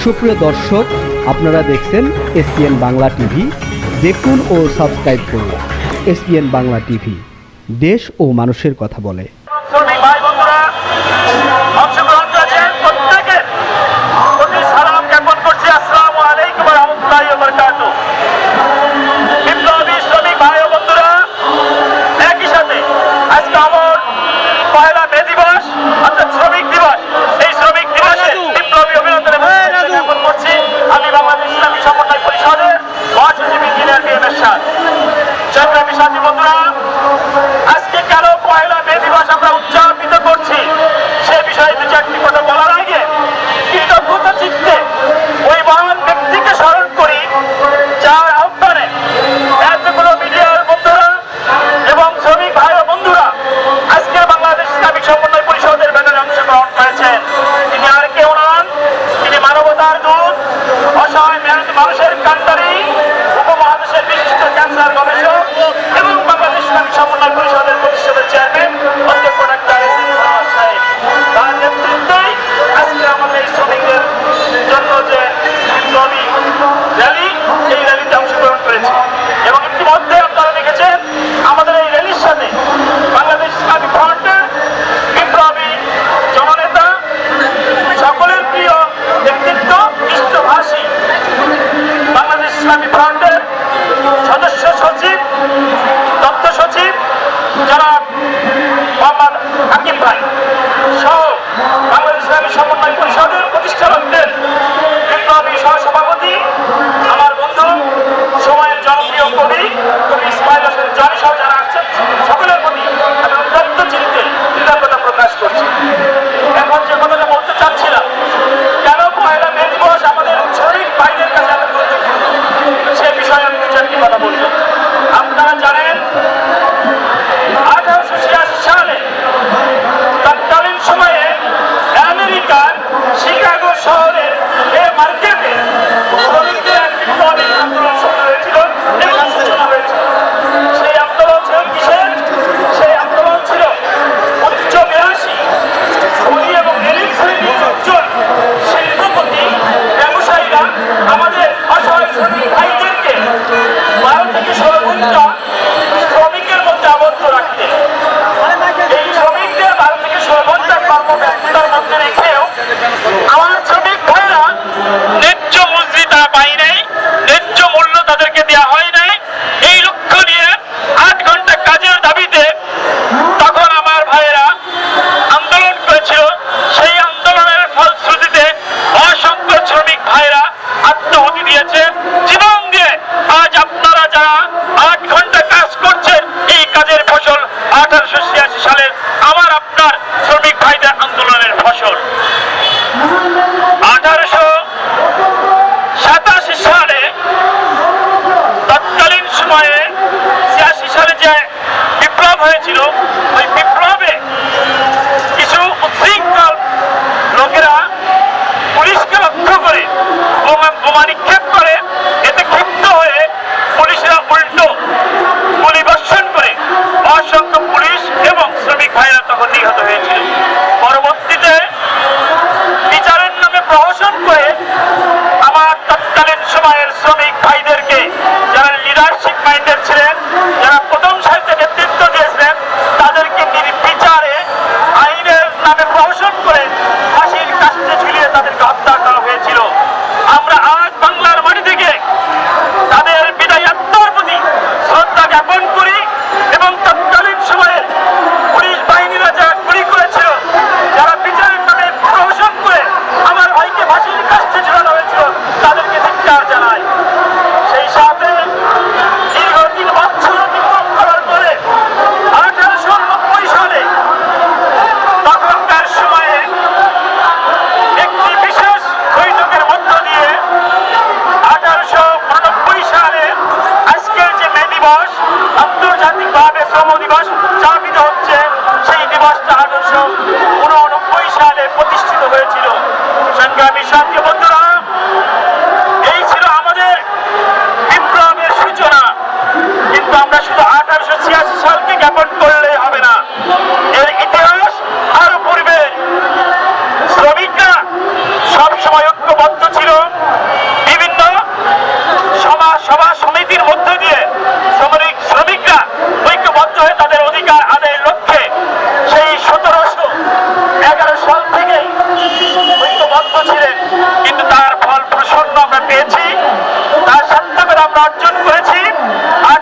সুপ্রিয় দর্শক, আপনারা দেখছেন এসপিএন বাংলা টিভি। দেখুন ও সাবস্ক্রাইব করুন এসপিএন বাংলা টিভি, দেশ ও মানুষের কথা বলে। আজকে কেন পয়লা মে দিবস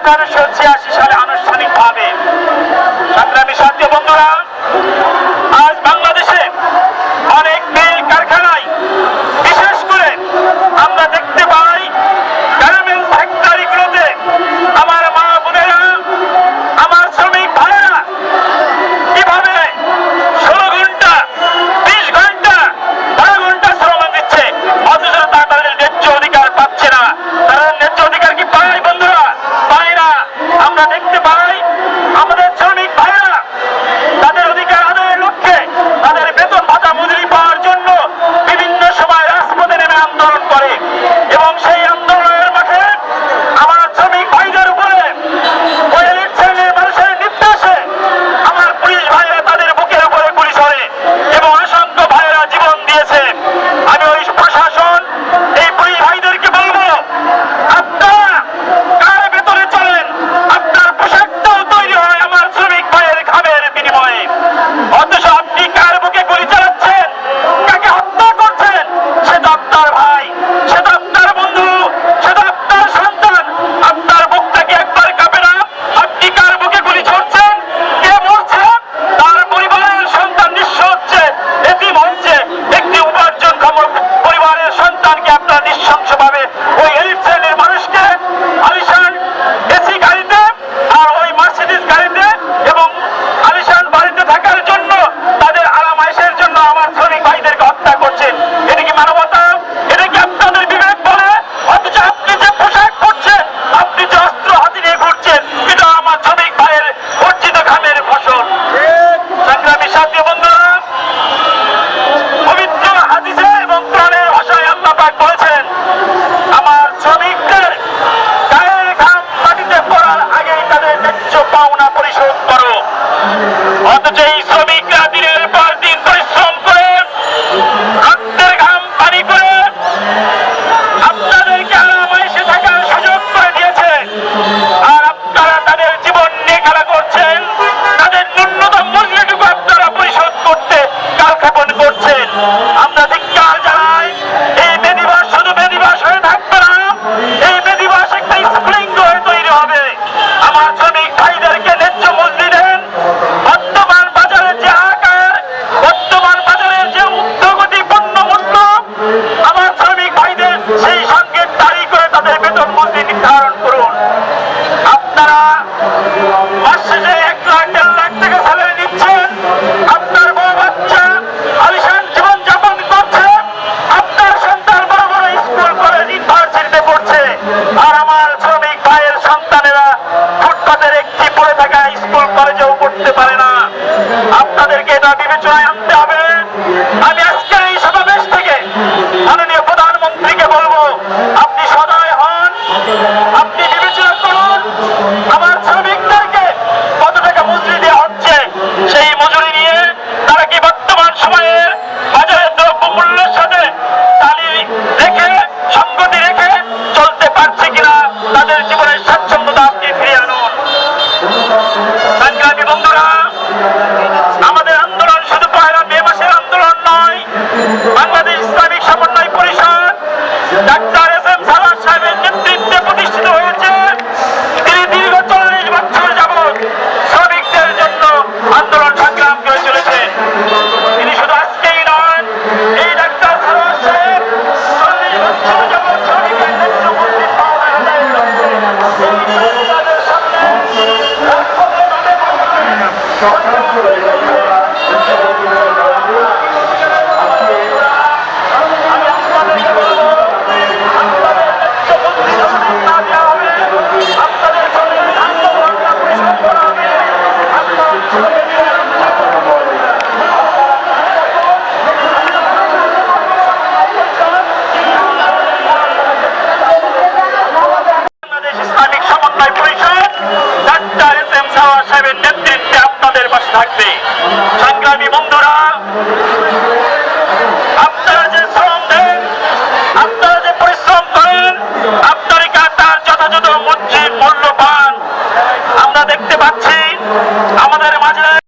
1986 সালে আনুষ্ঠানিকভাবে। সংগ্রামী সাথী বন্ধুরা, আজ বাংলাদেশে অনেক মিল কারখানায় বিশেষ করে আমরা দেখতে পাই গার্মেন্টস ফ্যাক্টরিগুলোতে আমার মা বোনেরা, আমার শ্রমিক ভাইয়েরা কিভাবে 16 ঘন্টা, 20 ঘন্টা, 12 ঘন্টা শ্রম দিচ্ছে, অথচ তারা তাদের ন্যায্য অধিকার পাচ্ছে না। তারা ন্যায্য অধিকার কি পায় বন্ধুরা? পায় না। আমরা দেখতে পাই আমাদের শ্রমিক ভাইয়েরা তাদের অধিকার আদায়ের লক্ষ্যে তাদের বেতন ভাতা মজুরি পাওয়ার জন্য বিভিন্ন সময় রাজপথে নেমে আন্দোলন করে, এবং সেই আন্দোলনের মাঠে আমার শ্রমিক ভাইদের উপরে ওই এলিট শ্রেণীর মানুষের নির্দেশে আমার পুলিশ ভাইয়েরা তাদের বুকের উপরে গুলি ছড়ে এবং অসংখ্য ভাইয়েরা জীবন দিয়েছে। আমি ওই প্রশাসন, এই পুলিশ ভাইদেরকে বলবো, আপনারা কার ভেতরে চলেন? আপনার পোশাকটাও তৈরি হয় আমার শ্রমিক ভাইয়ের ঘামের বিনিময়ে, অথচ আপনি কার বুকে গুলি চালাচ্ছেন, কাকে হত্যা করছেন? সে তো আপনার ভাই, সে তো আপনার বন্ধু, সে তো আপনার সন্তান। আপনার বুকটা কি একবার কাঁপে না? আপনি কার বুকে গুলি ছড়ছেন? কে মরছে? তার পরিবারের সন্তান নিঃস্ব হচ্ছে, এতিম হচ্ছে। একটি উপার্জনক্ষম পরিবারের সন্তানকে আপনারা নৃশংসভাবে ওই এলিট শ্রেণীর মানুষকে আলিশান এসি গাড়িতে আর ওই মার্সিডিজ গাড়িতে এবং আলিশান বাড়িতে থাকার জন্য তাদের আরামাইশের জন্য আমার শ্রমিক ভাইদেরকে হত্যা করছেন। এটা কি মানবতা? এটা কি আপনাদের বিবেক বলে? অথচ আপনি যে পোশাক পরছেন, আপনি যে অস্ত্র হাতে নিয়ে ঘুরছেন, এটা আমার শ্রমিক ভাইয়ের অর্জিত ঘামের ফসল। সংগ্রামী সাথী বন্ধুরা, পবিত্র হাদিসে এবং কোরআনের ভাষায় আল্লাহ পাক বলেছেন, আমার শ্রমিকদের গায়ের ঘাম মাটিতে পড়ার আগেই তাদের ন্যায্য পাওনা পরিশোধ করো। অথচ এই শ্রমিকরা দিনের পর দিন পরিশ্রম করে রক্তের ঘাম পানি করে আপনাদেরকে আরামাইশে থাকার সুযোগ করে দিয়েছে, আর আপনারা তাদের জীবন নিয়ে খেলা করছেন। তাদের ন্যূনতম মূল্যটুকু আপনারা পরিশোধ করতে কালক্ষেপণ করছেন। আমরা ধিক্কার জানাই। এই মে দিবস শুধু মে দিবস হয়ে থাকবে না, এই মে দিবস একটা স্ফুলিঙ্গ হয়ে তৈরি হবে। আমার শ্রমিক ভাইদেরকে ন্যায্য মজুরি দেন। বর্তমান বাজারের যে আকার, বর্তমান বাজারের যে ঊর্ধ্বগতি পণ্য মূল্য, আমার শ্রমিক ভাইদের সেই সঙ্গে তারিখ করে তাদের বেতন মজুরি নির্ধারণ করুন। আপনারা মাস শেষে 1 লাখ 1.5 লাখ টাকা স্যালারি নিচ্ছেন, আপনার বউ বাচ্চা আলিশান জীবন যাপন করছে, আপনার সন্তান বড় বড় স্কুল কলেজ ইউনিভার্সিটিতে পড়ছে, আর আমার শ্রমিক ভাইয়ের সন্তানেরা ফুটপাতের একটি পড়ে থাকা স্কুল কলেজেও পড়তে পারে না। আপনাদেরকে এটা বিবেচনায় আনতে হবে। আমি আজকের এই সমাবেশ থেকে মাননীয় প্রধানমন্ত্রীকে বলবো, আপনি সদয় হন, আপনি বিবেচনা করুন আমার শ্রমিকদেরকে কত টাকা মজুরি দেওয়া হচ্ছে। সেই মজুরি নিয়ে তারা কি বর্তমান সময়ের বাজারের দ্রব্য মূল্যের সাথে তালি রেখে, সঙ্গতি রেখে চলতে পারছে কিনা? তাদের জীবনের স্বাচ্ছন্দ্যতা আপনি ফিরিয়ে আনুন। সংগ্রামী বন্ধুরা, আমাদের আন্দোলন শুধু পহেলা মে মাসের আন্দোলন নয়। বাংলাদেশ ইসলামিক সমন্বয় পরিষদ ডাক্তার এস.এম. সালার সাহেবের নেতৃত্বে প্রতিষ্ঠিত হয়েছে। তিনি দীর্ঘ 40 বছর যাবৎ শ্রমিকদের জন্য আন্দোলন সংগ্রাম করে চলেছেন। তিনি শুধু আজকেই নন, এই ডাক্তার সালার সাহেব 40 বছর যাবৎ শ্রমিকের ন্যায্য মজুরি পাওনা আদায়ের লক্ষ্যে এই শ্রমিকদের সামনে রাজপথে নামে আমি আপনাদেরকে বলবো, আপনাদের ন্যায্য মজুরি যতদিন না দেওয়া হবে, আপনাদের শ্রমিক ধান্য ভাবনা পরিশোধ করা হবে। আপনার শ্রমিকের বাংলাদেশ ইসলামিক সমন্বয় পরিষদ ডাক্তার এস.এম. সাওয়ার সাহেবের নেতৃত্বে আপনাদের পাশে থাকবে। সংগ্রামী বন্ধুরা, আপনারা যে শ্রম দেন, আপনারা যে পরিশ্রম করেন, আপনারা তার যথাযথ মূল্য পান। আমরা দেখতে পাচ্ছি আমাদের মাঝে